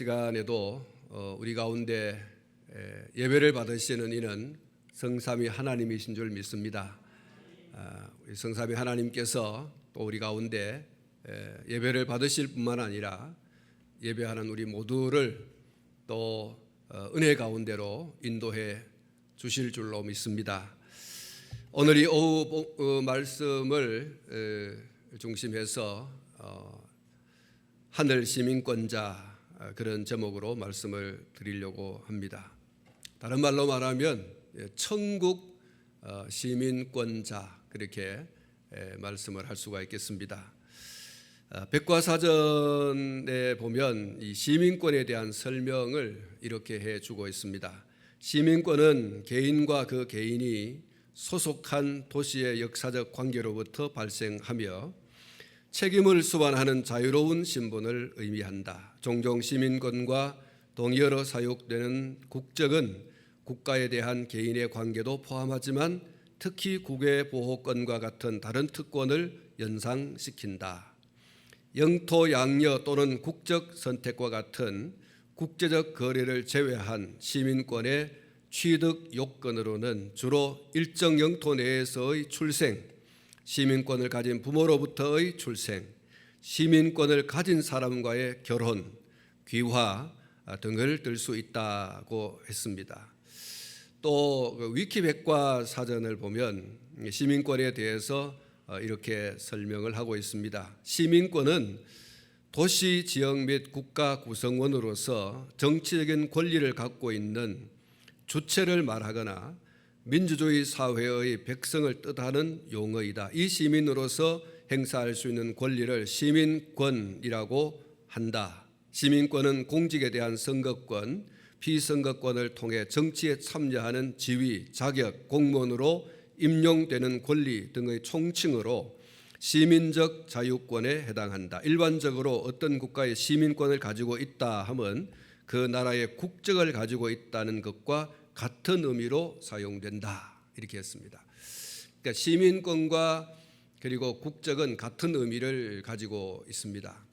시간에도 우리 가운데 예배를 받으시는 이는 성삼위 하나님이신 줄 믿습니다. 우리 성삼위 하나님께서 또 우리 가운데 예배를 받으실 뿐만 아니라 예배하는 우리 모두를 또 은혜 가운데로 인도해 주실 줄로 믿습니다. 오늘 이 오후 말씀을 중심해서 하늘 시민권자 그런 제목으로 말씀을 드리려고 합니다. 다른 말로 말하면 천국 시민권자 그렇게 말씀을 할 수가 있겠습니다. 백과사전에 보면 이 시민권에 대한 설명을 이렇게 해주고 있습니다. 시민권은 개인과 그 개인이 소속한 도시의 역사적 관계로부터 발생하며 책임을 수반하는 자유로운 신분을 의미한다. 종종 시민권과 동의어로 사용되는 국적은 국가에 대한 개인의 관계도 포함하지만 특히 국외보호권과 같은 다른 특권을 연상시킨다. 영토 양려 또는 국적 선택과 같은 국제적 거래를 제외한 시민권의 취득 요건으로는 주로 일정 영토 내에서의 출생, 시민권을 가진 부모로부터의 출생, 시민권을 가진 사람과의 결혼, 귀화 등을 들 수 있다고 했습니다. 또 위키백과사전을 보면 시민권에 대해서 이렇게 설명을 하고 있습니다. 시민권은 도시, 지역 및 국가 구성원으로서 정치적인 권리를 갖고 있는 주체를 말하거나 민주주의 사회의 백성을 뜻하는 용어이다. 이 시민으로서 행사할 수 있는 권리를 시민권이라고 한다. 시민권은 공직에 대한 선거권, 피선거권을 통해 정치에 참여하는 지위, 자격, 공무원으로 임용되는 권리 등의 총칭으로 시민적 자유권에 해당한다. 일반적으로 어떤 국가의 시민권을 가지고 있다 하면 그 나라의 국적을 가지고 있다는 것과 같은 의미로 사용된다. 이렇게 했습니다. 그러니까 시민권과 그리고 국적은 같은 의미를 가지고 있습니다.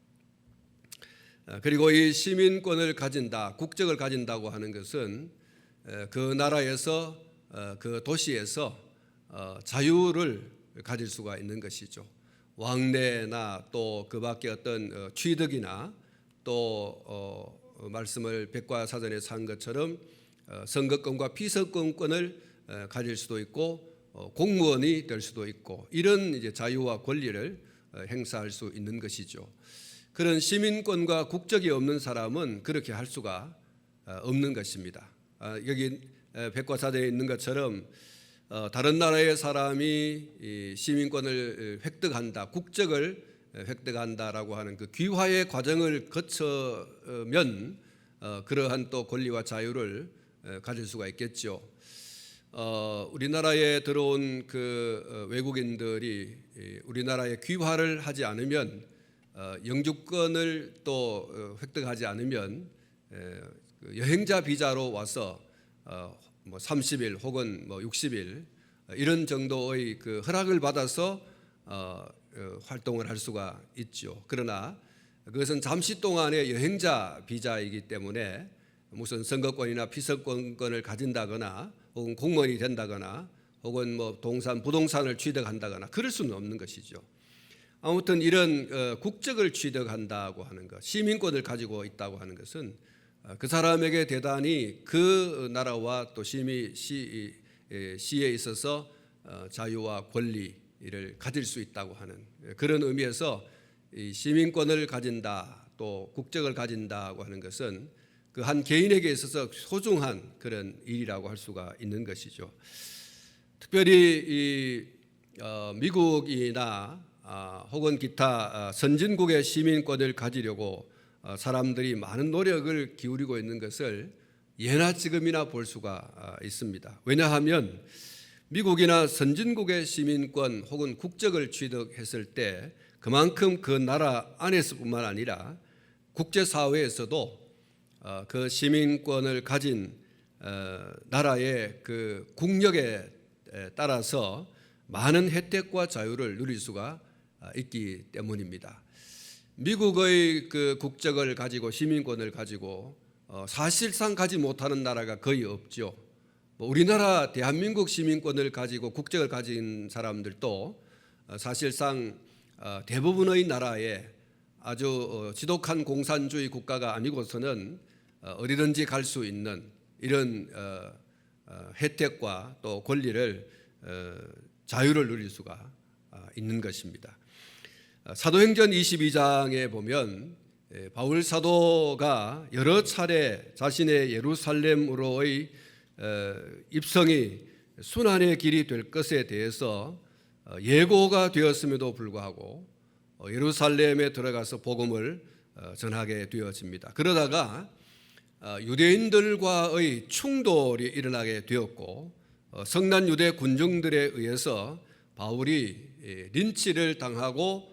그리고 이 시민권을 가진다, 국적을 가진다고 하는 것은 그 나라에서 그 도시에서 자유를 가질 수가 있는 것이죠. 왕래나 또 그 밖에 어떤 취득이나 또 말씀을 백과사전에서 한 것처럼 선거권과 피선거권을 가질 수도 있고 공무원이 될 수도 있고 이런 이제 자유와 권리를 행사할 수 있는 것이죠. 그런 시민권과 국적이 없는 사람은 그렇게 할 수가 없는 것입니다. 여기 백과사전에 있는 것처럼 다른 나라의 사람이 시민권을 획득한다, 국적을 획득한다라고 하는 그 귀화의 과정을 거쳐면 그러한 또 권리와 자유를 가질 수가 있겠죠. 우리나라에 들어온 그 외국인들이 우리나라에 귀화를 하지 않으면 영주권을 또 획득하지 않으면 여행자 비자로 와서 뭐 30일 혹은 뭐 60일 이런 정도의 그 허락을 받아서 활동을 할 수가 있죠. 그러나 그것은 잠시 동안의 여행자 비자이기 때문에 무슨 선거권이나 피선거권을 가진다거나 혹은 공무원이 된다거나 혹은 뭐 부동산을 취득한다거나 그럴 수는 없는 것이죠. 아무튼 이런 국적을 취득한다고 하는 것, 시민권을 가지고 있다고 하는 것은 그 사람에게 대단히 그 나라와 또 시에 있어서 자유와 권리를 가질 수 있다고 하는 그런 의미에서 이 시민권을 가진다 또 국적을 가진다고 하는 것은 그 한 개인에게 있어서 소중한 그런 일이라고 할 수가 있는 것이죠. 특별히 이 미국이나 혹은 기타 선진국의 시민권을 가지려고 사람들이 많은 노력을 기울이고 있는 것을 예나 지금이나 볼 수가 있습니다. 왜냐하면 미국이나 선진국의 시민권 혹은 국적을 취득했을 때 그만큼 그 나라 안에서뿐만 아니라 국제사회에서도 그 시민권을 가진 나라의 그 국력에 따라서 많은 혜택과 자유를 누릴 수가 있기 때문입니다. 미국의 그 국적을 가지고 시민권을 가지고 사실상 가지 못하는 나라가 거의 없죠. 우리나라 대한민국 시민권을 가지고 국적을 가진 사람들도 사실상 대부분의 나라에 아주 지독한 공산주의 국가가 아니고서는 어디든지 갈 수 있는 이런 혜택과 또 권리를 자유를 누릴 수가 있는 것입니다. 사도행전 22장에 보면 바울 사도가 여러 차례 자신의 예루살렘으로의 입성이 순환의 길이 될 것에 대해서 예고가 되었음에도 불구하고 예루살렘에 들어가서 복음을 전하게 되어집니다. 그러다가 유대인들과의 충돌이 일어나게 되었고 성난 유대 군중들에 의해서 바울이 린치를 당하고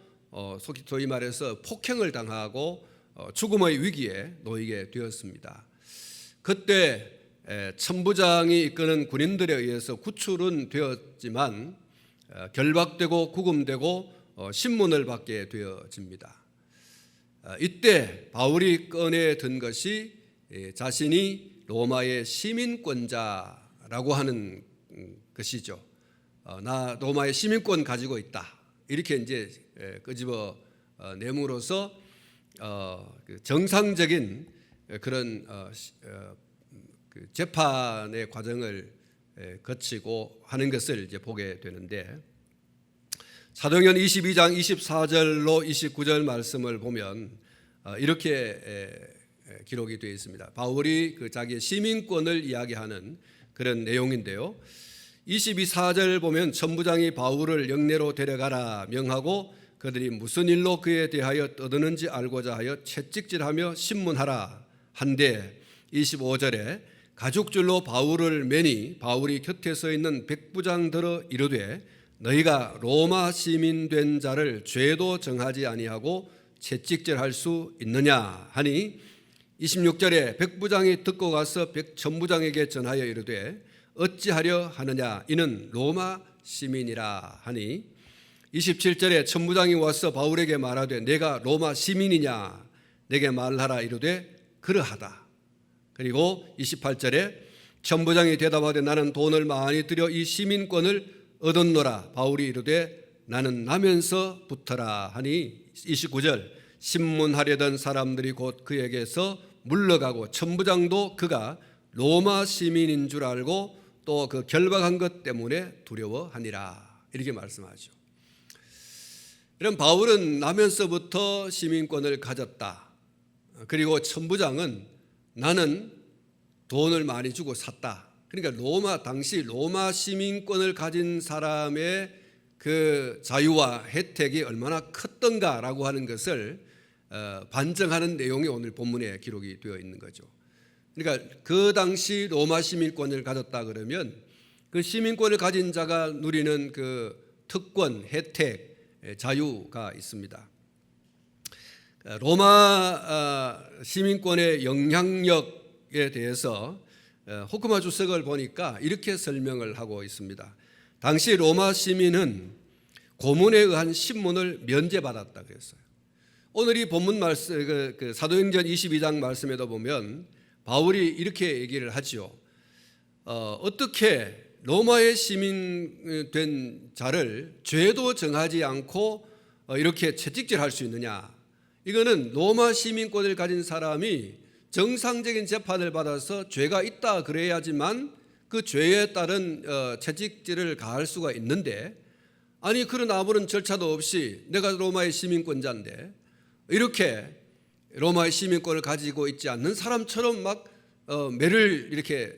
소위 말해서 폭행을 당하고 죽음의 위기에 놓이게 되었습니다. 그때 천부장이 이끄는 군인들에 의해서 구출은 되었지만 결박되고 구금되고 신문을 받게 되어집니다. 이때 바울이 꺼내 든 것이 자신이 로마의 시민권자라고 하는 것이죠. 나 로마의 시민권 가지고 있다. 이렇게 이제 끄집어 내므로써 정상적인 그런 재판의 과정을 거치고 하는 것을 이제 보게 되는데, 사도행전 22장 24절로 29절 말씀을 보면 이렇게 기록이 되어 있습니다. 바울이 자기의 시민권을 이야기하는 그런 내용인데요. 22절 보면 천부장이 바울을 영내로 데려가라 명하고 그들이 무슨 일로 그에 대하여 떠드는지 알고자 하여 채찍질하며 신문하라 한데, 25절에 가죽줄로 바울을 매니 바울이 곁에 서 있는 백부장들어 이르되 너희가 로마 시민 된 자를 죄도 정하지 아니하고 채찍질할 수 있느냐 하니, 26절에 백부장이 듣고 가서 백천부장에게 전하여 이르되 어찌하려 하느냐 이는 로마 시민이라 하니, 27절에 천부장이 와서 바울에게 말하되 내가 로마 시민이냐 내게 말하라 이르되 그러하다. 그리고 28절에 천부장이 대답하되 나는 돈을 많이 들여 이 시민권을 얻었노라. 바울이 이르되 나는 나면서 붙어라 하니, 29절 신문하려던 사람들이 곧 그에게서 물러가고 천부장도 그가 로마 시민인 줄 알고 또 그 결박한 것 때문에 두려워하니라. 이렇게 말씀하죠. 이런 바울은 나면서부터 시민권을 가졌다. 그리고 천부장은 나는 돈을 많이 주고 샀다. 그러니까 당시 로마 시민권을 가진 사람의 그 자유와 혜택이 얼마나 컸던가라고 하는 것을 반증하는 내용이 오늘 본문에 기록이 되어 있는 거죠. 그러니까 그 당시 로마 시민권을 가졌다 그러면 그 시민권을 가진 자가 누리는 그 특권, 혜택, 자유가 있습니다. 로마 시민권의 영향력에 대해서 호크마 주석을 보니까 이렇게 설명을 하고 있습니다. 당시 로마 시민은 고문에 의한 신문을 면제받았다 그랬어요. 오늘 이 본문 말씀, 사도행전 22장 말씀에도 보면 바울이 이렇게 얘기를 하죠. 어떻게 로마의 시민 된 자를 죄도 정하지 않고 이렇게 채찍질할 수 있느냐? 이거는 로마 시민권을 가진 사람이 정상적인 재판을 받아서 죄가 있다 그래야지만 그 죄에 따른 채찍질을 가할 수가 있는데, 아니 그런 아무런 절차도 없이 내가 로마의 시민권자인데 이렇게 로마의 시민권을 가지고 있지 않는 사람처럼 막 매를 이렇게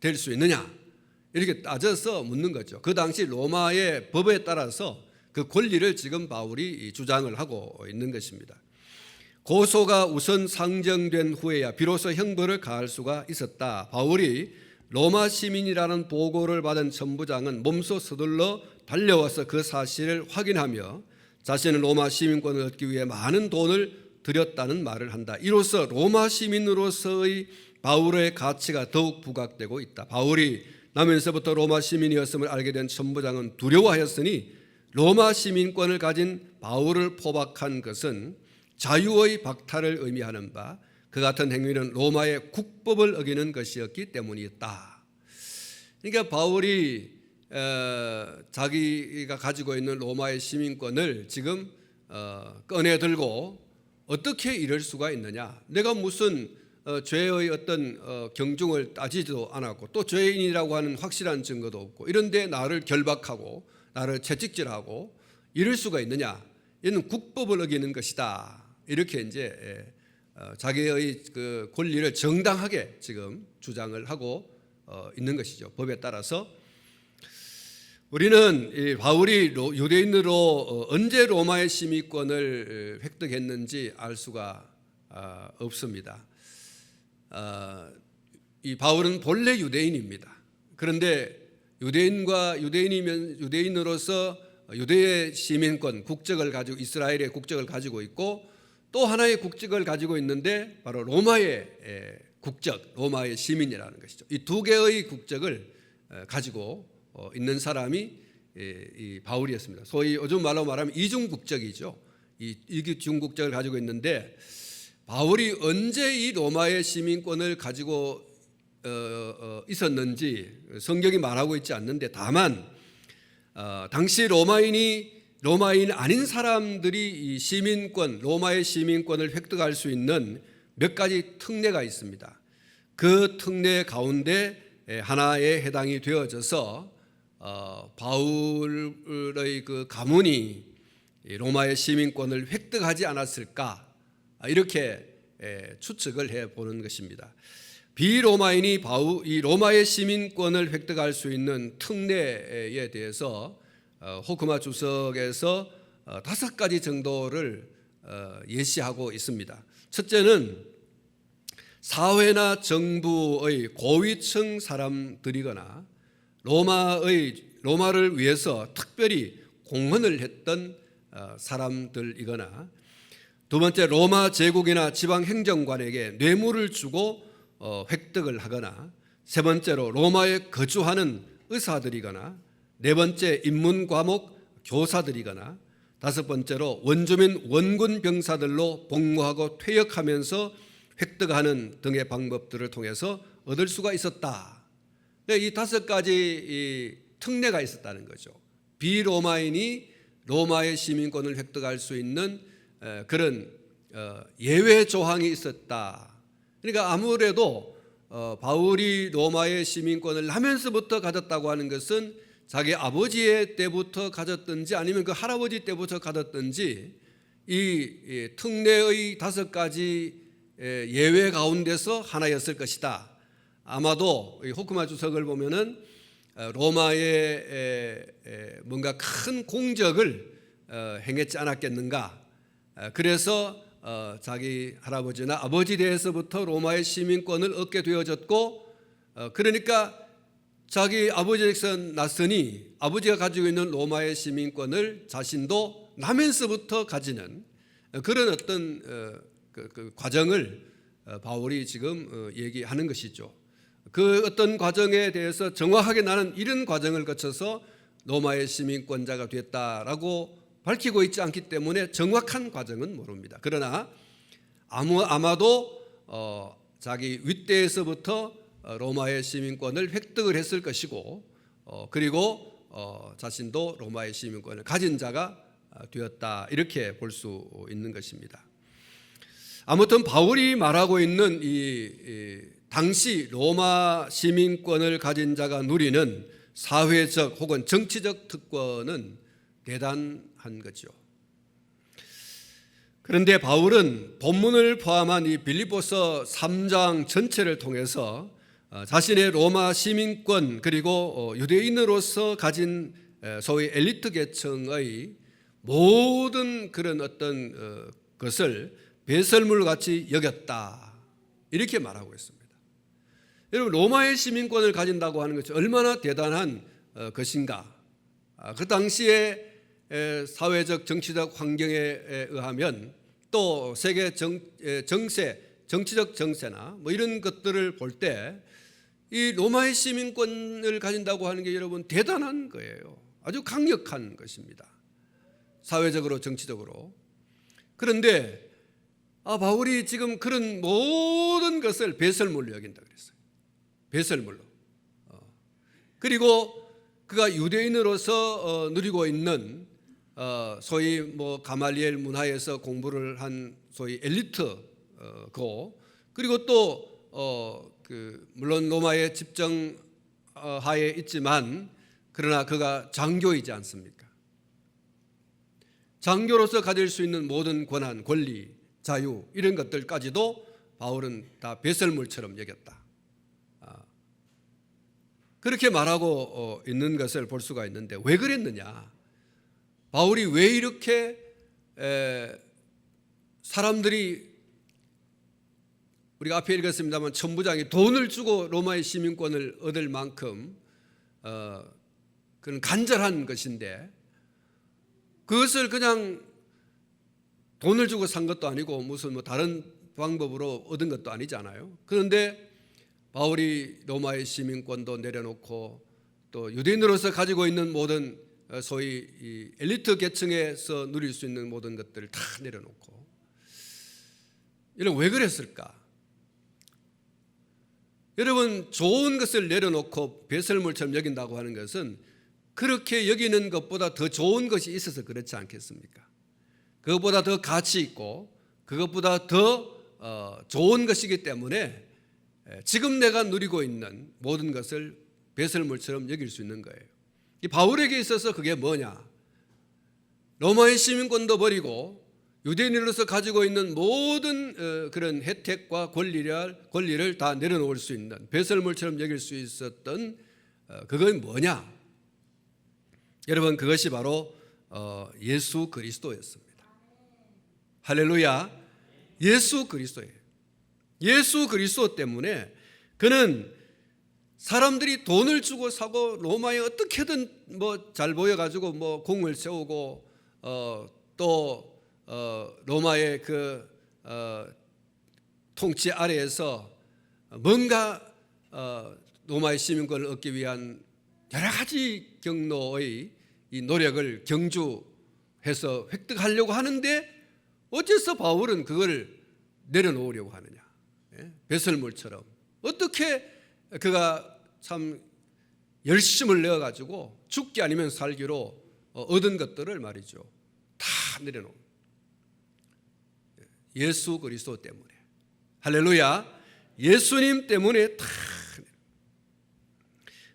댈 수 있느냐, 이렇게 따져서 묻는 거죠. 그 당시 로마의 법에 따라서 그 권리를 지금 바울이 주장을 하고 있는 것입니다. 고소가 우선 상정된 후에야 비로소 형벌을 가할 수가 있었다. 바울이 로마 시민이라는 보고를 받은 천부장은 몸소 서둘러 달려와서 그 사실을 확인하며 자신은 로마 시민권을 얻기 위해 많은 돈을 들였다는 말을 한다. 이로써 로마 시민으로서의 바울의 가치가 더욱 부각되고 있다. 바울이 나면서부터 로마 시민이었음을 알게 된 천부장은 두려워하였으니 로마 시민권을 가진 바울을 포박한 것은 자유의 박탈을 의미하는 바, 그 같은 행위는 로마의 국법을 어기는 것이었기 때문이었다. 그러니까 바울이 자기가 가지고 있는 로마의 시민권을 지금 꺼내 들고 어떻게 이럴 수가 있느냐? 내가 무슨 죄의 어떤 경중을 따지지도 않았고 또 죄인이라고 하는 확실한 증거도 없고 이런데 나를 결박하고 나를 채찍질하고 이럴 수가 있느냐? 이는 국법을 어기는 것이다. 이렇게 이제 자기의 그 권리를 정당하게 지금 주장을 하고 있는 것이죠. 법에 따라서 우리는 이 바울이 유대인으로 언제 로마의 시민권을 획득했는지 알 수가 없습니다. 이 바울은 본래 유대인입니다. 그런데 유대인으로서 유대의 시민권, 국적을 가지고 이스라엘의 국적을 가지고 있고 또 하나의 국적을 가지고 있는데 바로 로마의 국적, 로마의 시민이라는 것이죠. 이 두 개의 국적을 가지고 있는 사람이 이 바울이었습니다. 소위 요즘 말로 말하면 이중 국적이죠. 이중 국적을 가지고 있는데 바울이 언제 이 로마의 시민권을 가지고 있었는지 성경이 말하고 있지 않는데 다만 당시 로마인 아닌 사람들이 이 시민권, 로마의 시민권을 획득할 수 있는 몇 가지 특례가 있습니다. 그 특례 가운데 하나에 해당이 되어져서 바울의 그 가문이 로마의 시민권을 획득하지 않았을까 이렇게 추측을 해보는 것입니다. 비로마인이 이 로마의 시민권을 획득할 수 있는 특례에 대해서 호크마 주석에서 5가지 정도를 예시하고 있습니다. 첫째는 사회나 정부의 고위층 사람들이거나 로마를 위해서 특별히 공헌을 했던 사람들이거나 두 번째 로마 제국이나 지방 행정관에게 뇌물을 주고 획득을 하거나 세 번째로 로마에 거주하는 의사들이거나 네 번째 인문 과목 교사들이거나 다섯 번째로 원주민 원군 병사들로 복무하고 퇴역하면서 획득하는 등의 방법들을 통해서 얻을 수가 있었다. 이 5가지 특례가 있었다는 거죠. 비로마인이 로마의 시민권을 획득할 수 있는 그런 예외 조항이 있었다. 그러니까 아무래도 바울이 로마의 시민권을 하면서부터 가졌다고 하는 것은 자기 아버지의 때부터 가졌든지 아니면 그 할아버지 때부터 가졌든지 이 특례의 5가지 예외 가운데서 하나였을 것이다. 아마도 호크마 주석을 보면은 로마에 뭔가 큰 공적을 행했지 않았겠는가. 그래서 자기 할아버지나 아버지 대에서부터 로마의 시민권을 얻게 되어졌고 그러니까 자기 아버지에게서 났으니 아버지가 가지고 있는 로마의 시민권을 자신도 나면서부터 가지는 그런 어떤 그 과정을 바울이 지금 얘기하는 것이죠. 그 어떤 과정에 대해서 정확하게 나는 이런 과정을 거쳐서 로마의 시민권자가 됐다라고 밝히고 있지 않기 때문에 정확한 과정은 모릅니다. 그러나 아마도 자기 윗대에서부터 로마의 시민권을 획득을 했을 것이고 그리고 자신도 로마의 시민권을 가진 자가 되었다 이렇게 볼 수 있는 것입니다. 아무튼 바울이 말하고 있는 이 당시 로마 시민권을 가진 자가 누리는 사회적 혹은 정치적 특권은 대단한 거죠. 그런데 바울은 본문을 포함한 이 빌립보서 3장 전체를 통해서 자신의 로마 시민권 그리고 유대인으로서 가진 소위 엘리트 계층의 모든 그런 어떤 것을 배설물 같이 여겼다 이렇게 말하고 있습니다. 여러분 로마의 시민권을 가진다고 하는 것이 얼마나 대단한 것인가. 그 당시에 사회적 정치적 환경에 의하면 또 세계 정세 정치적 정세나 뭐 이런 것들을 볼 때 이 로마의 시민권을 가진다고 하는 게 여러분 대단한 거예요. 아주 강력한 것입니다. 사회적으로 정치적으로. 그런데 바울이 지금 그런 모든 것을 배설물로 여긴다 그랬어요. 배설물로. 그리고 그가 유대인으로서 누리고 있는 소위 뭐 가말리엘 문화에서 공부를 한 소위 엘리트고, 그리고 또 물론 로마의 집정 하에 있지만 그러나 그가 장교이지 않습니까? 장교로서 가질 수 있는 모든 권한, 권리, 자유 이런 것들까지도 바울은 다 배설물처럼 여겼다. 그렇게 말하고 있는 것을 볼 수가 있는데 왜 그랬느냐? 바울이 왜 이렇게 사람들이, 우리가 앞에 읽었습니다만 천부장이 돈을 주고 로마의 시민권을 얻을 만큼 그런 간절한 것인데 그것을 그냥 돈을 주고 산 것도 아니고 무슨 뭐 다른 방법으로 얻은 것도 아니잖아요. 그런데 바울이 로마의 시민권도 내려놓고 또 유대인으로서 가지고 있는 모든 소위 이 엘리트 계층에서 누릴 수 있는 모든 것들을 다 내려놓고, 이런 왜 그랬을까? 여러분, 좋은 것을 내려놓고 배설물처럼 여긴다고 하는 것은 그렇게 여기는 것보다 더 좋은 것이 있어서 그렇지 않겠습니까? 그것보다 더 가치 있고 그것보다 더 좋은 것이기 때문에 지금 내가 누리고 있는 모든 것을 배설물처럼 여길 수 있는 거예요. 이 바울에게 있어서 그게 뭐냐? 로마의 시민권도 버리고 유대인으로서 가지고 있는 모든 그런 혜택과 권리를 다 내려놓을 수 있는 배설물처럼 여길 수 있었던 그건 뭐냐? 여러분, 그것이 바로 예수 그리스도였습니다. 할렐루야. 예수 그리스도예요. 예수 그리스도 때문에 그는 사람들이 돈을 주고 사고 로마에 어떻게든 뭐 잘 보여가지고 뭐 공을 세우고 또 로마의 그 통치 아래에서 뭔가 로마의 시민권을 얻기 위한 여러 가지 경로의 이 노력을 경주해서 획득하려고 하는데 어째서 바울은 그걸 내려놓으려고 하느냐? 배설물처럼 어떻게 그가 참 열심을 내어가지고 죽기 아니면 살기로 얻은 것들을 말이죠, 다 내려놓은 예수 그리스도 때문에. 할렐루야. 예수님 때문에 다.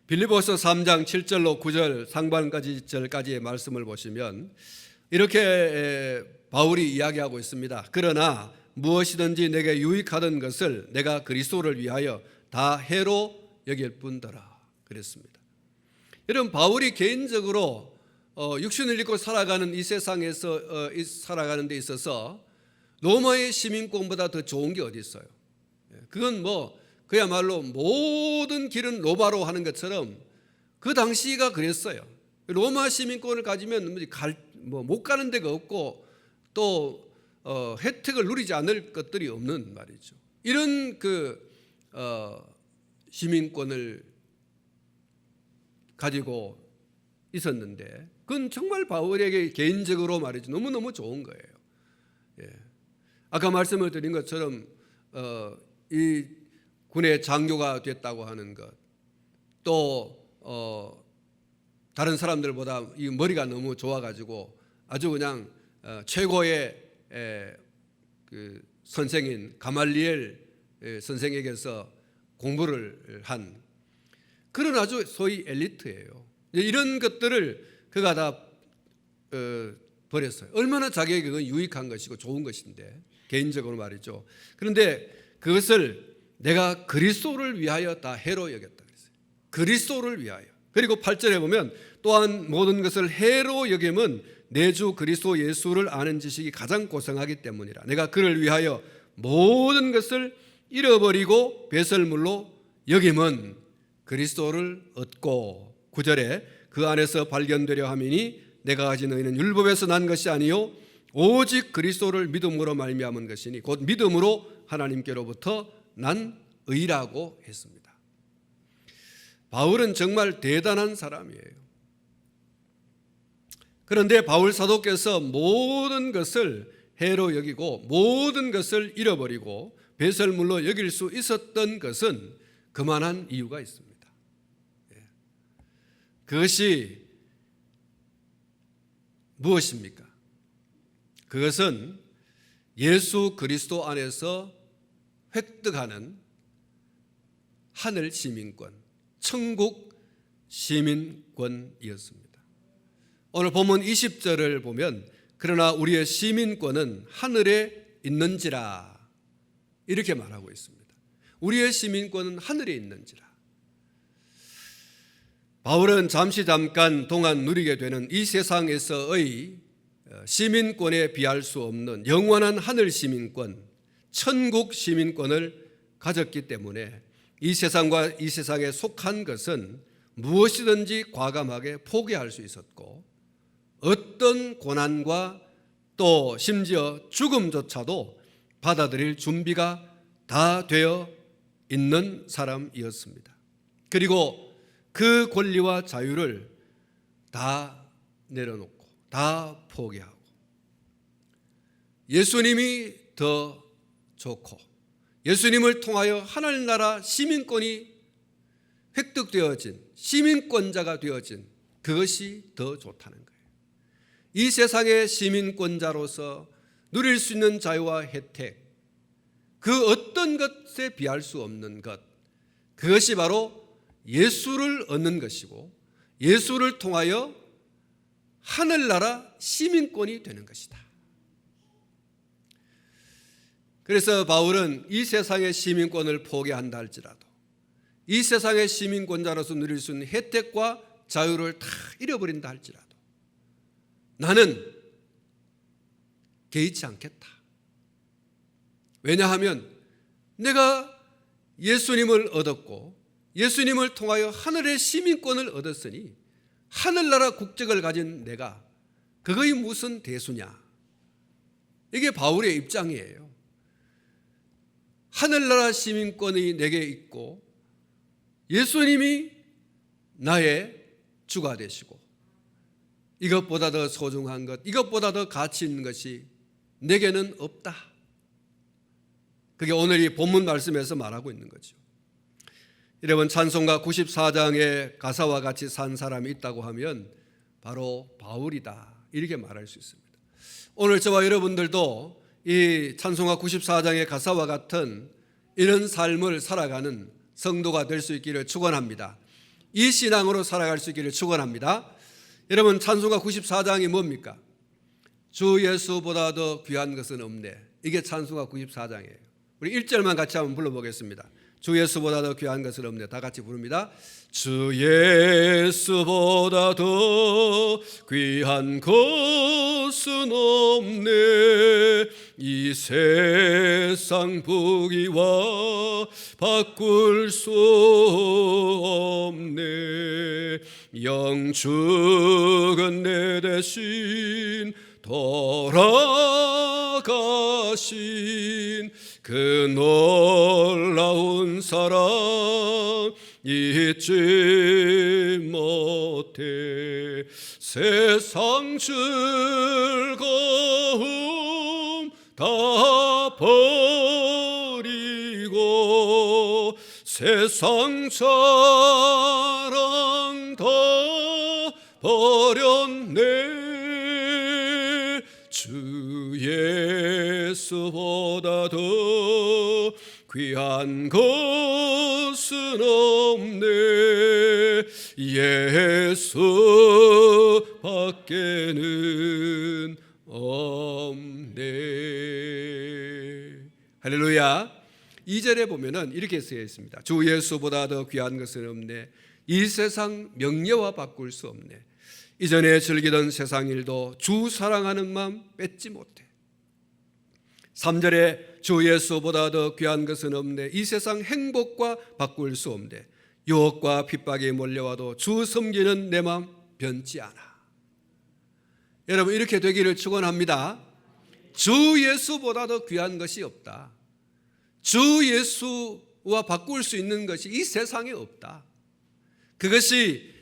빌립보서 3장 7절로 9절 상반까지의 말씀을 보시면 이렇게 바울이 이야기하고 있습니다. 그러나 무엇이든지 내게 유익하던 것을 내가 그리스도를 위하여 다 해로 여길 뿐더라 그랬습니다. 여러분, 바울이 개인적으로 육신을 입고 살아가는 이 세상에서 살아가는 데 있어서 로마의 시민권보다 더 좋은 게 어디 있어요? 그건 뭐 그야말로 모든 길은 로마로 하는 것처럼 그 당시가 그랬어요. 로마 시민권을 가지면 못 가는 데가 없고 또 혜택을 누리지 않을 것들이 없는 말이죠. 이런 시민권을 가지고 있었는데 그건 정말 바울에게 개인적으로 말이죠, 너무너무 좋은 거예요. 아까 말씀을 드린 것처럼 이 군의 장교가 됐다고 하는 것, 또 다른 사람들보다 이 머리가 너무 좋아가지고 아주 그냥 최고의 그 선생인 가말리엘 선생에게서 공부를 한 그런 아주 소위 엘리트예요. 이런 것들을 그가 다 버렸어요. 얼마나 자기에게 그건 유익한 것이고 좋은 것인데, 개인적으로 말이죠. 그런데 그것을 내가 그리스도를 위하여 다 해로 여겼다 그랬어요. 그리스도를 위하여. 그리고 8절에 보면 또한 모든 것을 해로 여김은 내 주 그리스도 예수를 아는 지식이 가장 고상하기 때문이라. 내가 그를 위하여 모든 것을 잃어버리고 배설물로 여김은 그리스도를 얻고, 9절에 그 안에서 발견되려 함이니 내가 가진 의는 율법에서 난 것이 아니요 오직 그리스도를 믿음으로 말미암은 것이니 곧 믿음으로 하나님께로부터 난 의라고 했습니다. 바울은 정말 대단한 사람이에요. 그런데 바울 사도께서 모든 것을 해로 여기고 모든 것을 잃어버리고 배설물로 여길 수 있었던 것은 그만한 이유가 있습니다. 그것이 무엇입니까? 그것은 예수 그리스도 안에서 획득하는 하늘 시민권, 천국 시민권이었습니다. 오늘 본문 20절을 보면 그러나 우리의 시민권은 하늘에 있는지라 이렇게 말하고 있습니다. 우리의 시민권은 하늘에 있는지라. 바울은 잠깐 동안 누리게 되는 이 세상에서의 시민권에 비할 수 없는 영원한 하늘 시민권, 천국 시민권을 가졌기 때문에 이 세상과 이 세상에 속한 것은 무엇이든지 과감하게 포기할 수 있었고 어떤 고난과 또 심지어 죽음조차도 받아들일 준비가 다 되어 있는 사람이었습니다. 그리고 그 권리와 자유를 다 내려놓고 다 포기하고 예수님이 더 좋고 예수님을 통하여 하늘나라 시민권이 획득되어진 시민권자가 되어진 그것이 더 좋다는 거예요. 이 세상의 시민권자로서 누릴 수 있는 자유와 혜택, 그 어떤 것에 비할 수 없는 것, 그것이 바로 예수를 얻는 것이고 예수를 통하여 하늘나라 시민권이 되는 것이다. 그래서 바울은 이 세상의 시민권을 포기한다 할지라도 이 세상의 시민권자로서 누릴 수 있는 혜택과 자유를 다 잃어버린다 할지라도 나는 개의치 않겠다. 왜냐하면 내가 예수님을 얻었고 예수님을 통하여 하늘의 시민권을 얻었으니 하늘나라 국적을 가진 내가 그것이 무슨 대수냐. 이게 바울의 입장이에요. 하늘나라 시민권이 내게 있고 예수님이 나의 주가 되시고 이것보다 더 소중한 것, 이것보다 더 가치 있는 것이 내게는 없다. 그게 오늘 이 본문 말씀에서 말하고 있는 거죠. 여러분 찬송가 94장의 가사와 같이 산 사람이 있다고 하면 바로 바울이다 이렇게 말할 수 있습니다. 오늘 저와 여러분들도 이 찬송가 94장의 가사와 같은 이런 삶을 살아가는 성도가 될 수 있기를 축원합니다. 이 신앙으로 살아갈 수 있기를 축원합니다. 여러분 찬송가 94장이 뭡니까? 주 예수보다 더 귀한 것은 없네. 이게 찬송가 94장이에요. 우리 1절만 같이 한번 불러보겠습니다. 주 예수보다 더 귀한 것은 없네. 다 같이 부릅니다. 주 예수보다 더 귀한 것은 없네. 이 세상 부귀와 바꿀 수 없네. 영축은 내 대신 돌아가신 그 놀라운 사랑 잊지 못해. 세상 즐거움 다 버리고 세상 자랑 다 버렸네. 주 예수보다 더 귀한 것은 없네. 예수 밖에는 없네. 할렐루야. 2절에 보면은 이렇게 쓰여 있습니다. 주 예수보다 더 귀한 것은 없네. 이 세상 명예와 바꿀 수 없네. 이전에 즐기던 세상 일도 주 사랑하는 마음 뺏지 못해. 3절에 주 예수보다 더 귀한 것은 없네. 이 세상 행복과 바꿀 수 없네. 유혹과 핍박이 몰려와도 주 섬기는 내 마음 변치 않아. 여러분 이렇게 되기를 축원합니다. 주 예수보다 더 귀한 것이 없다. 주 예수와 바꿀 수 있는 것이 이 세상에 없다. 그것이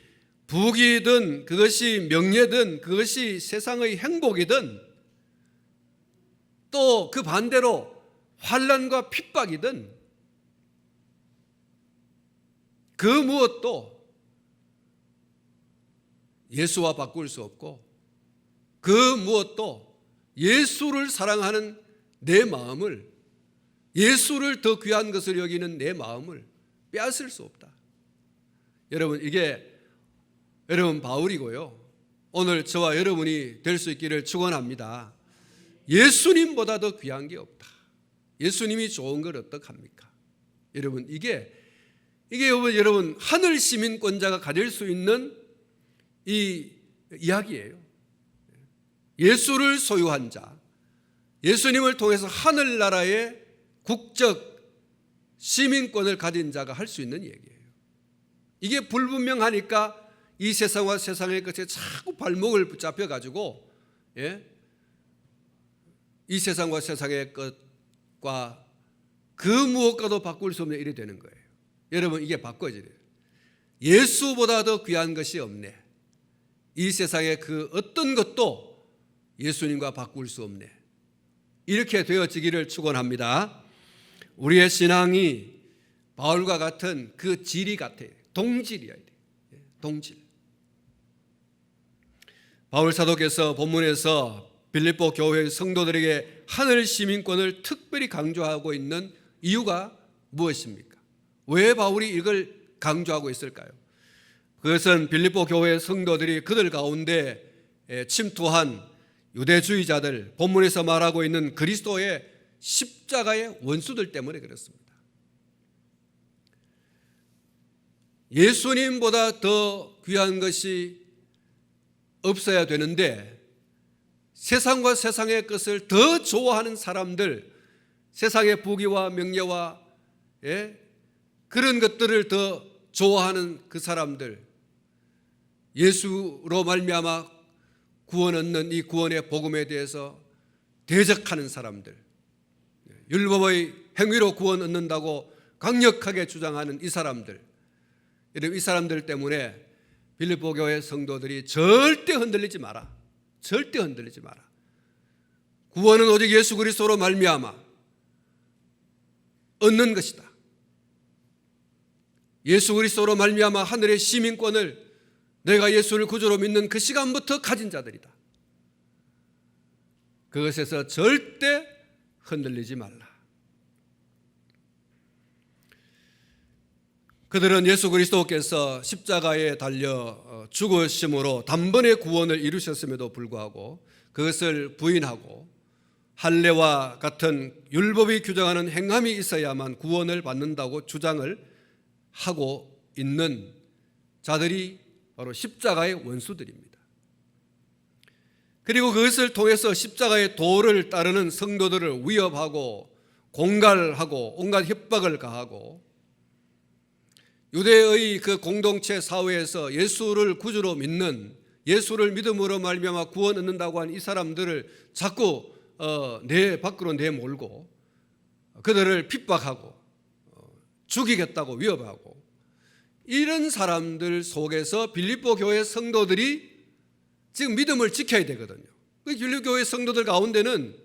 부귀든 그것이 명예든 그것이 세상의 행복이든 또 그 반대로 환난과 핍박이든 그 무엇도 예수와 바꿀 수 없고 그 무엇도 예수를 사랑하는 내 마음을, 예수를 더 귀한 것을 여기는 내 마음을 빼앗을 수 없다. 여러분, 이게 여러분 바울이고요. 오늘 저와 여러분이 될 수 있기를 축원합니다. 예수님보다 더 귀한 게 없다. 예수님이 좋은 걸 어떡합니까? 여러분, 이게 여러분 하늘 시민권자가 가질 수 있는 이 이야기예요. 예수를 소유한 자, 예수님을 통해서 하늘나라의 국적 시민권을 가진 자가 할 수 있는 얘기예요. 이게 불분명하니까 이 세상과 세상의 것에 자꾸 발목을 붙잡혀 가지고 이 세상과 세상의 것과 그 무엇과도 바꿀 수 없는 일이 되는 거예요. 여러분, 이게 바꿔져야 돼요. 예수보다 더 귀한 것이 없네. 이 세상의 그 어떤 것도 예수님과 바꿀 수 없네. 이렇게 되어지기를 축원합니다. 우리의 신앙이 바울과 같은 그 질이 같아요. 동질이어야 돼요. 동질. 바울 사도께서 본문에서 빌립보 교회의 성도들에게 하늘 시민권을 특별히 강조하고 있는 이유가 무엇입니까? 왜 바울이 이걸 강조하고 있을까요? 그것은 빌립보 교회의 성도들이 그들 가운데 침투한 유대주의자들, 본문에서 말하고 있는 그리스도의 십자가의 원수들 때문에 그렇습니다. 예수님보다 더 귀한 것이 없어야 되는데 세상과 세상의 것을 더 좋아하는 사람들, 세상의 부귀와 명예와 그런 것들을 더 좋아하는 그 사람들, 예수로 말미암아 구원 얻는 이 구원의 복음에 대해서 대적하는 사람들, 율법의 행위로 구원 얻는다고 강력하게 주장하는 이 사람들, 이 사람들 때문에 빌립보 교회 성도들이 절대 흔들리지 마라. 절대 흔들리지 마라. 구원은 오직 예수 그리스도로 말미암아 얻는 것이다. 예수 그리스도로 말미암아 하늘의 시민권을 내가 예수를 구주로 믿는 그 시간부터 가진 자들이다. 그것에서 절대 흔들리지 말라. 그들은 예수 그리스도께서 십자가에 달려 죽으심으로 단번에 구원을 이루셨음에도 불구하고 그것을 부인하고 할례와 같은 율법이 규정하는 행함이 있어야만 구원을 받는다고 주장을 하고 있는 자들이 바로 십자가의 원수들입니다. 그리고 그것을 통해서 십자가의 도를 따르는 성도들을 위협하고 공갈하고 온갖 협박을 가하고 유대의 그 공동체 사회에서 예수를 구주로 믿는, 예수를 믿음으로 말미암아 구원 얻는다고 한 이 사람들을 자꾸 내 밖으로 내몰고 그들을 핍박하고 죽이겠다고 위협하고, 이런 사람들 속에서 빌립보 교회 성도들이 지금 믿음을 지켜야 되거든요. 빌립보 교회 성도들 가운데는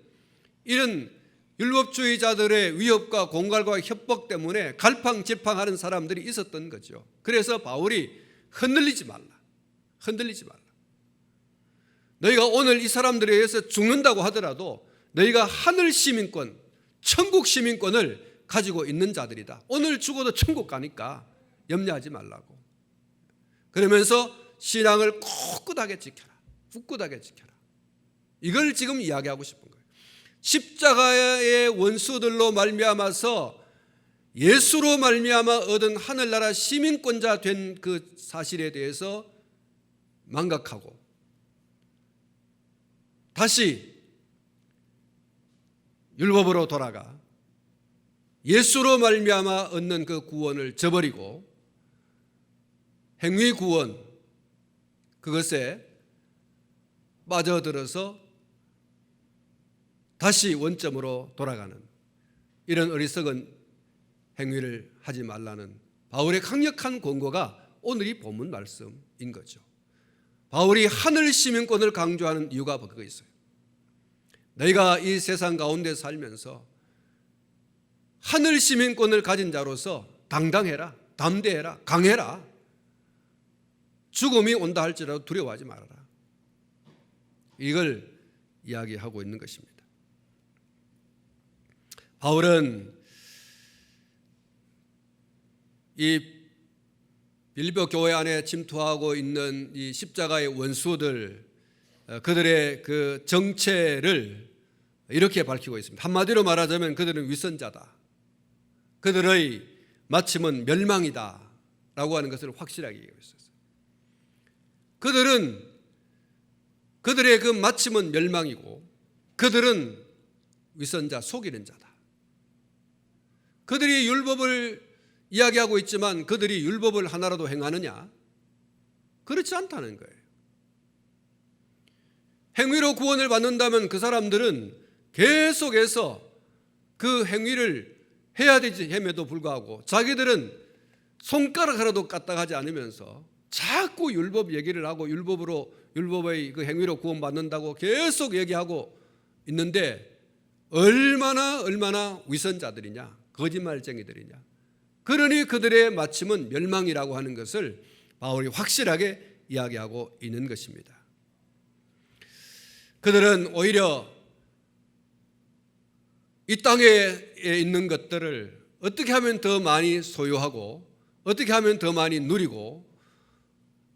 이런 율법주의자들의 위협과 공갈과 협박 때문에 갈팡질팡하는 사람들이 있었던 거죠. 그래서 바울이 흔들리지 말라. 흔들리지 말라. 너희가 오늘 이 사람들에 의해서 죽는다고 하더라도 너희가 하늘 시민권, 천국 시민권을 가지고 있는 자들이다. 오늘 죽어도 천국 가니까 염려하지 말라고. 그러면서 신앙을 꿋꿋하게 지켜라. 굳굳하게 지켜라. 이걸 지금 이야기하고 싶은 거예요. 십자가의 원수들로 말미암아서 예수로 말미암아 얻은 하늘나라 시민권자 된 그 사실에 대해서 망각하고 다시 율법으로 돌아가 예수로 말미암아 얻는 그 구원을 저버리고 행위 구원, 그것에 빠져들어서 다시 원점으로 돌아가는 이런 어리석은 행위를 하지 말라는 바울의 강력한 권고가 오늘 이 본문 말씀인 거죠. 바울이 하늘 시민권을 강조하는 이유가 그거 있어요. 너희가 이 세상 가운데 살면서 하늘 시민권을 가진 자로서 당당해라, 담대해라, 강해라. 죽음이 온다 할지라도 두려워하지 말아라. 이걸 이야기하고 있는 것입니다. 바울은 이 빌립보 교회 안에 침투하고 있는 이 십자가의 원수들, 그들의 그 정체를 이렇게 밝히고 있습니다. 한마디로 말하자면 그들은 위선자다, 그들의 마침은 멸망이다 라고 하는 것을 확실하게 얘기하고 있었어요. 그들의 그 마침은 멸망이고 그들은 위선자, 속이는 자다. 그들이 율법을 이야기하고 있지만 그들이 율법을 하나라도 행하느냐? 그렇지 않다는 거예요. 행위로 구원을 받는다면 그 사람들은 계속해서 그 행위를 해야 되지 햄에도 불구하고 자기들은 손가락 하나도 까딱하지 않으면서 자꾸 율법 얘기를 하고 율법의 그 행위로 구원받는다고 계속 얘기하고 있는데 얼마나 위선자들이냐, 거짓말쟁이들이냐. 그러니 그들의 마침은 멸망이라고 하는 것을 바울이 확실하게 이야기하고 있는 것입니다. 그들은 오히려 이 땅에 있는 것들을 어떻게 하면 더 많이 소유하고 어떻게 하면 더 많이 누리고,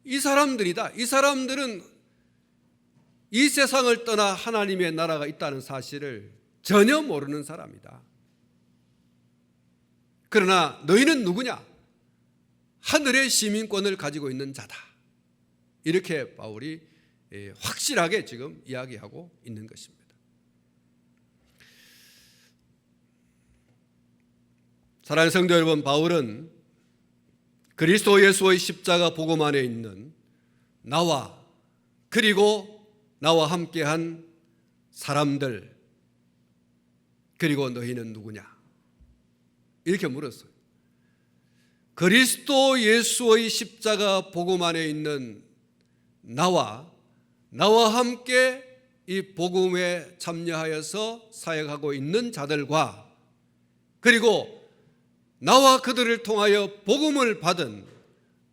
이 사람들이다. 이 사람들은 이 세상을 떠나 하나님의 나라가 있다는 사실을 전혀 모르는 사람이다. 그러나 너희는 누구냐? 하늘의 시민권을 가지고 있는 자다. 이렇게 바울이 확실하게 지금 이야기하고 있는 것입니다. 사랑하는 성도 여러분, 바울은 그리스도 예수의 십자가 복음 안에 있는 나와 그리고 나와 함께한 사람들, 그리고 너희는 누구냐? 이렇게 물었어요. 그리스도 예수의 십자가 복음 안에 있는 나와 함께 이 복음에 참여하여서 사역하고 있는 자들과, 그리고 나와 그들을 통하여 복음을 받은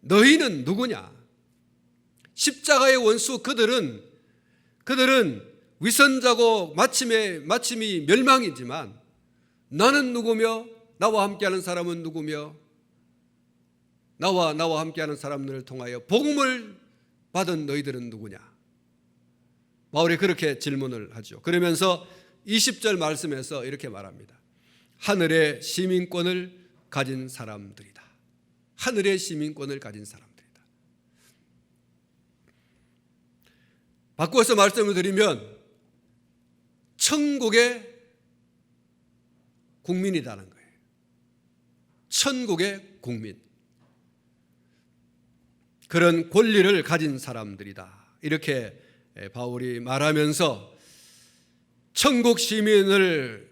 너희는 누구냐? 십자가의 원수 그들은 위선자고 마침이 멸망이지만 나는 누구며 나와 함께하는 사람은 누구며 나와 함께하는 사람들을 통하여 복음을 받은 너희들은 누구냐? 바울이 그렇게 질문을 하죠. 그러면서 20절 말씀에서 이렇게 말합니다. 하늘의 시민권을 가진 사람들이다. 하늘의 시민권을 가진 사람들이다. 바꾸어서 말씀을 드리면 천국의 국민이라는 거예요. 천국의 국민. 그런 권리를 가진 사람들이다. 이렇게 바울이 말하면서 천국 시민권을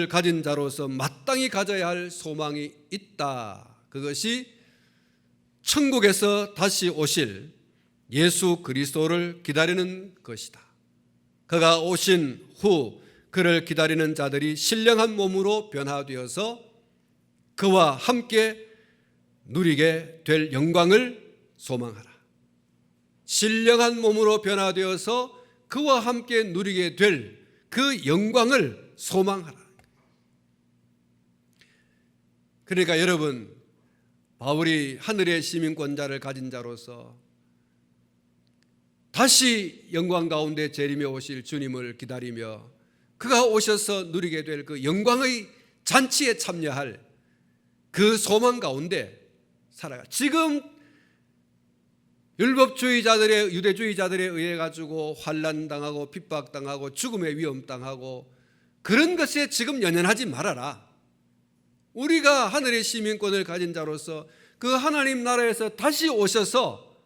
가진 자로서 마땅히 가져야 할 소망이 있다. 그것이 천국에서 다시 오실 예수 그리스도를 기다리는 것이다. 그가 오신 후 그를 기다리는 자들이 신령한 몸으로 변화되어서 그와 함께 누리게 될 영광을 소망하라. 신령한 몸으로 변화되어서 그와 함께 누리게 될 그 영광을 소망하라. 그러니까 여러분, 바울이 하늘의 시민권자를 가진 자로서 다시 영광 가운데 재림해 오실 주님을 기다리며 그가 오셔서 누리게 될 그 영광의 잔치에 참여할 그 소망 가운데 살아가. 지금 율법주의자들의, 유대주의자들에 의해 가지고 환난당하고 핍박당하고 죽음의 위험당하고 그런 것에 지금 연연하지 말아라. 우리가 하늘의 시민권을 가진 자로서 그 하나님 나라에서 다시 오셔서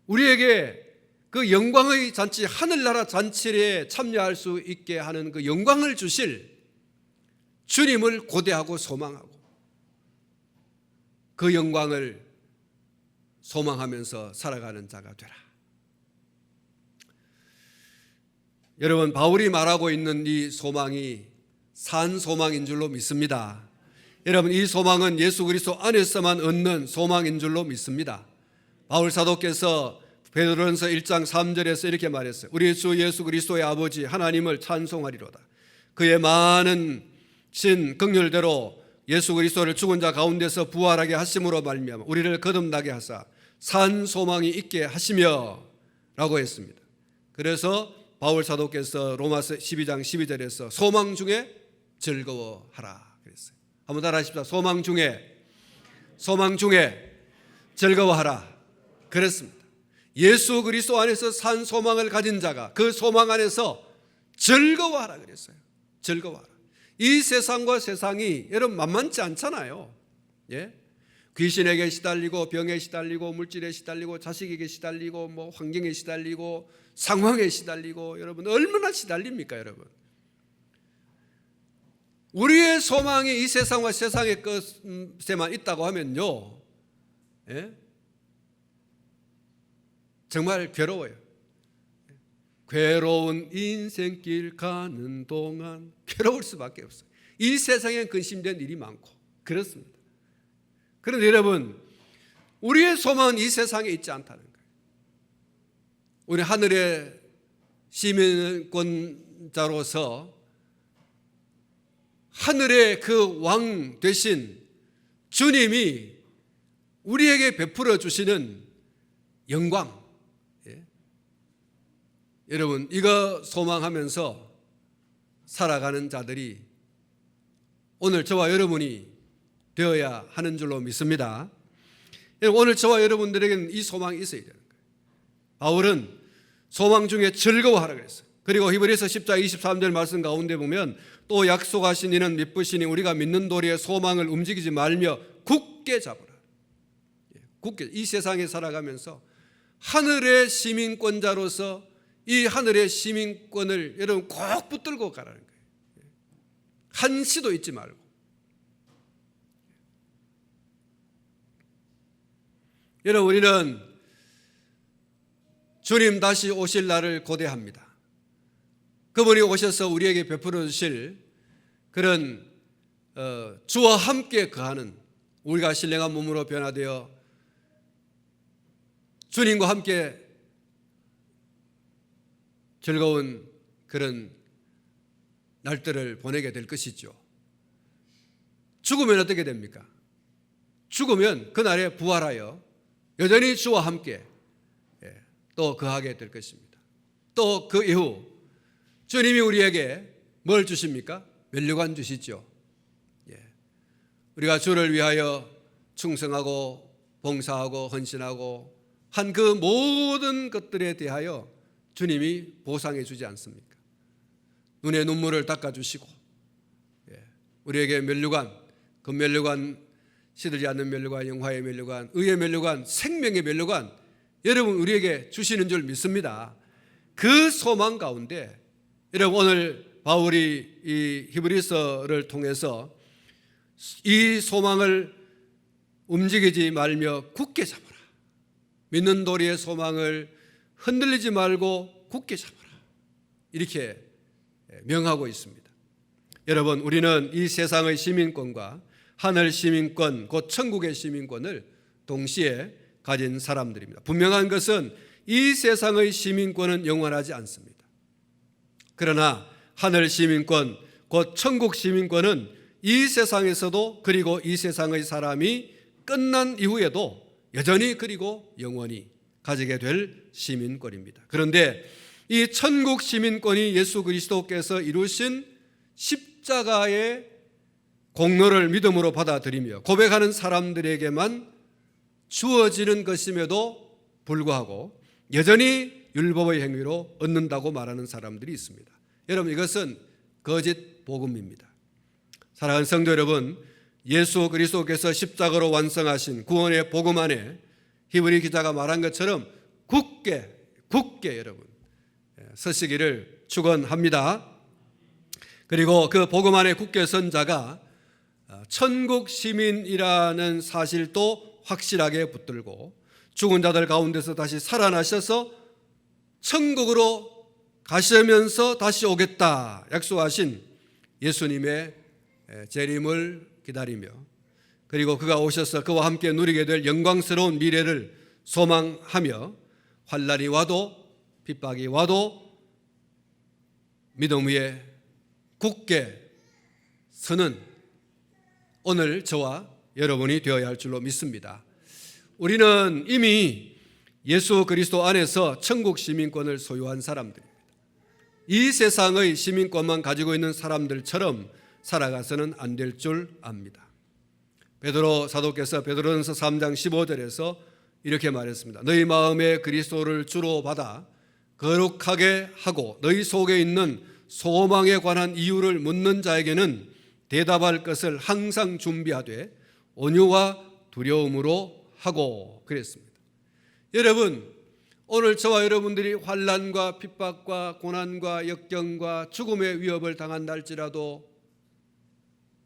우리에게 그 영광의 잔치, 하늘나라 잔치에 참여할 수 있게 하는 그 영광을 주실 주님을 고대하고 소망하고 그 영광을 소망하면서 살아가는 자가 되라. 여러분, 바울이 말하고 있는 이 소망이 산 소망인 줄로 믿습니다. 여러분, 이 소망은 예수 그리스도 안에서만 얻는 소망인 줄로 믿습니다. 바울 사도께서 베드로전서 1장 3절에서 이렇게 말했어요. 우리 주 예수 그리스도의 아버지 하나님을 찬송하리로다. 그의 많은 신 긍휼대로 예수 그리스도를 죽은 자 가운데서 부활하게 하심으로 말미암아 우리를 거듭나게 하사 산 소망이 있게 하시며 라고 했습니다. 그래서 바울 사도께서 로마서 12장 12절에서 소망 중에 즐거워하라 그랬어요. 한번 따라 하십시다. 소망 중에 즐거워하라 그랬습니다. 예수 그리스도 안에서 산 소망을 가진 자가 그 소망 안에서 즐거워하라 그랬어요. 즐거워하라. 이 세상과 세상이 여러분 만만치 않잖아요. 예? 귀신에게 시달리고 병에 시달리고 물질에 시달리고 자식에게 시달리고 뭐 환경에 시달리고 상황에 시달리고 여러분 얼마나 시달립니까 여러분? 우리의 소망이 이 세상과 세상의 것에만 있다고 하면요, 예? 정말 괴로워요. 괴로운 인생길 가는 동안 괴로울 수밖에 없어요. 이 세상에 근심된 일이 많고 그렇습니다. 그런데 여러분, 우리의 소망은 이 세상에 있지 않다는 거예요. 우리 하늘의 시민권자로서 하늘의 그 왕 되신 주님이 우리에게 베풀어 주시는 영광, 예? 여러분, 이거 소망하면서 살아가는 자들이 오늘 저와 여러분이 되어야 하는 줄로 믿습니다. 오늘 저와 여러분들에게는 이 소망이 있어야 되는 거예요. 바울은 소망 중에 즐거워하라 그랬어요. 그리고 히브리서 10장 23절 말씀 가운데 보면 또 약속하신 이는 미쁘시니 우리가 믿는 도리의 소망을 움직이지 말며 굳게 잡으라. 굳게, 이 세상에 살아가면서 하늘의 시민권자로서 이 하늘의 시민권을 여러분 꼭 붙들고 가라는 거예요. 한시도 잊지 말고. 여러분, 우리는 주님 다시 오실 날을 고대합니다. 그분이 오셔서 우리에게 베풀어 주실 그런 주와 함께 거하는, 우리가 신령한 몸으로 변화되어 주님과 함께 즐거운 그런 날들을 보내게 될 것이죠. 죽으면 어떻게 됩니까? 죽으면 그날에 부활하여 여전히 주와 함께 또 거하게 될 것입니다. 또 그 이후 주님이 우리에게 뭘 주십니까? 면류관 주시죠. 우리가 주를 위하여 충성하고 봉사하고 헌신하고 한 그 모든 것들에 대하여 주님이 보상해 주지 않습니까? 눈의 눈물을 닦아주시고 우리에게 면류관, 그 면류관, 시들지 않는 면류관, 영화의 면류관, 의의 면류관, 생명의 면류관, 여러분 우리에게 주시는 줄 믿습니다. 그 소망 가운데 여러분, 오늘 바울이 이 히브리서를 통해서 이 소망을 움직이지 말며 굳게 잡아라. 믿는 도리의 소망을 흔들리지 말고 굳게 잡아라. 이렇게 명하고 있습니다. 여러분, 우리는 이 세상의 시민권과 하늘 시민권, 곧 천국의 시민권을 동시에 가진 사람들입니다. 분명한 것은 이 세상의 시민권은 영원하지 않습니다. 그러나 하늘 시민권, 곧 천국 시민권은 이 세상에서도, 그리고 이 세상의 사람이 끝난 이후에도 여전히, 그리고 영원히 가지게 될 시민권입니다. 그런데 이 천국 시민권이 예수 그리스도께서 이루신 십자가의 공로를 믿음으로 받아들이며 고백하는 사람들에게만 주어지는 것임에도 불구하고 여전히 율법의 행위로 얻는다고 말하는 사람들이 있습니다. 여러분, 이것은 거짓 복음입니다. 사랑하는 성도 여러분, 예수 그리스도께서 십자가로 완성하신 구원의 복음 안에 히브리 기자가 말한 것처럼 굳게 여러분 서시기를 축원합니다. 그리고 그 복음 안에 굳게 선 자가 천국 시민이라는 사실도 확실하게 붙들고 죽은 자들 가운데서 다시 살아나셔서 천국으로 가시면서 다시 오겠다 약속하신 예수님의 재림을 기다리며, 그리고 그가 오셔서 그와 함께 누리게 될 영광스러운 미래를 소망하며, 환난이 와도 핍박이 와도 믿음 위에 굳게 서는 오늘 저와 여러분이 되어야 할 줄로 믿습니다. 우리는 이미 예수 그리스도 안에서 천국 시민권을 소유한 사람들입니다. 이 세상의 시민권만 가지고 있는 사람들처럼 살아가서는 안 될 줄 압니다. 베드로 사도께서 베드로전서 3장 15절에서 이렇게 말했습니다. 너희 마음에 그리스도를 주로 받아 거룩하게 하고 너희 속에 있는 소망에 관한 이유를 묻는 자에게는 대답할 것을 항상 준비하되 온유와 두려움으로 하고 그랬습니다. 여러분, 오늘 저와 여러분들이 환난과 핍박과 고난과 역경과 죽음의 위협을 당한다 할지라도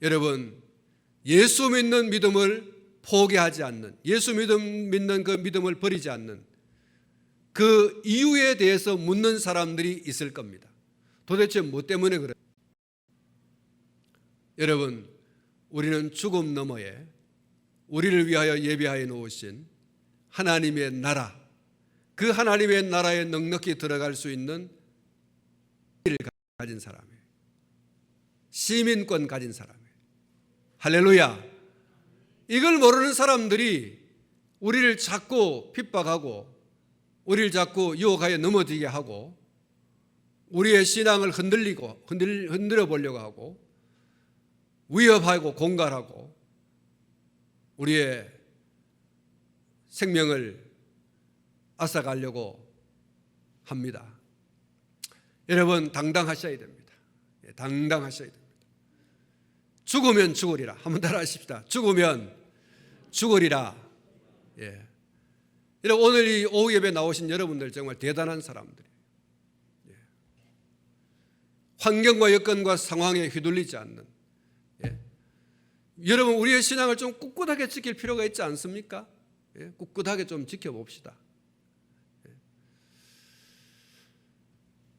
여러분, 예수 믿는 믿음을 포기하지 않는, 예수 믿는 그 믿음을 버리지 않는 그 이유에 대해서 묻는 사람들이 있을 겁니다. 도대체 뭐 때문에 그래? 여러분, 우리는 죽음 너머에 우리를 위하여 예비하여 놓으신 하나님의 나라, 그 하나님의 나라에 넉넉히 들어갈 수 있는 를 가진 사람이에요. 시민권 가진 사람이에요. 할렐루야. 이걸 모르는 사람들이 우리를 자꾸 핍박하고 우리를 자꾸 유혹하여 넘어지게 하고 우리의 신앙을 흔들어 보려고 하고 위협하고 공갈하고 우리의 생명을 앗아가려고 합니다. 여러분, 당당하셔야 됩니다. 당당하셔야 됩니다. 죽으면 죽으리라. 한번 따라하십시다. 죽으면 죽으리라. 예. 오늘 이 오후 예배 나오신 여러분들 정말 대단한 사람들이에요. 예. 환경과 여건과 상황에 휘둘리지 않는. 예. 여러분, 우리의 신앙을 좀 꿋꿋하게 지킬 필요가 있지 않습니까? 예. 꿋꿋하게 좀 지켜봅시다. 예.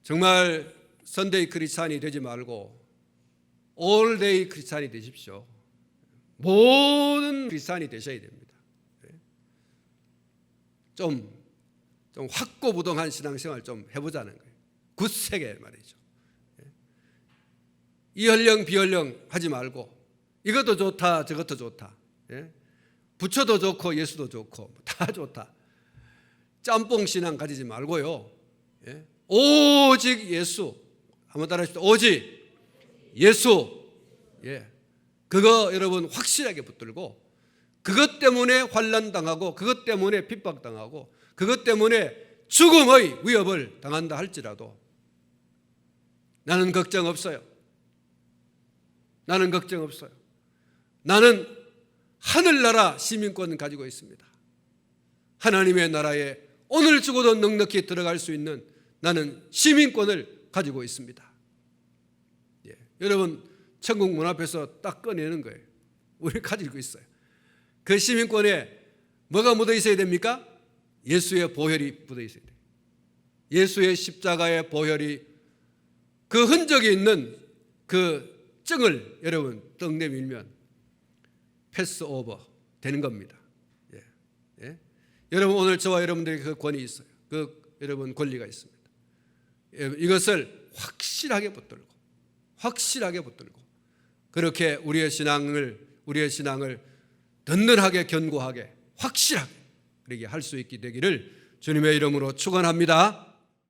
정말 선데이 크리스찬이 되지 말고 올데이 크리스찬이 되십시오. 모든 크리스찬이 되셔야 됩니다. 좀 확고부동한 신앙생활 좀 해보자는 거예요. 굳세게 말이죠. 이연령 비연령 하지 말고 이것도 좋다 저것도 좋다. 부처도 좋고 예수도 좋고 다 좋다. 짬뽕 신앙 가지지 말고요. 오직 예수. 한번 따라하십시오. 오직 예수. 그거 여러분 확실하게 붙들고 그것 때문에 환난 당하고 그것 때문에 핍박당하고 그것 때문에 죽음의 위협을 당한다 할지라도 나는 걱정 없어요. 나는 걱정 없어요. 나는 하늘나라 시민권 가지고 있습니다. 하나님의 나라에 오늘 죽어도 넉넉히 들어갈 수 있는 나는 시민권을 가지고 있습니다. 여러분, 천국 문 앞에서 딱 꺼내는 거예요. 우리 가지고 있어요. 그 시민권에 뭐가 묻어 있어야 됩니까? 예수의 보혈이 묻어 있어야 돼요. 예수의 십자가의 보혈이 그 흔적이 있는 그 증을 여러분 떡 내밀면 패스오버 되는 겁니다. 여러분, 오늘 저와 여러분들에게 그 권위 있어요. 그 여러분 권리가 있습니다. 이것을 확실하게 붙들고 그렇게 우리의 신앙을 든든하게 견고하게 확실하게 그렇게 할 수 있게 되기를 주님의 이름으로 축원합니다.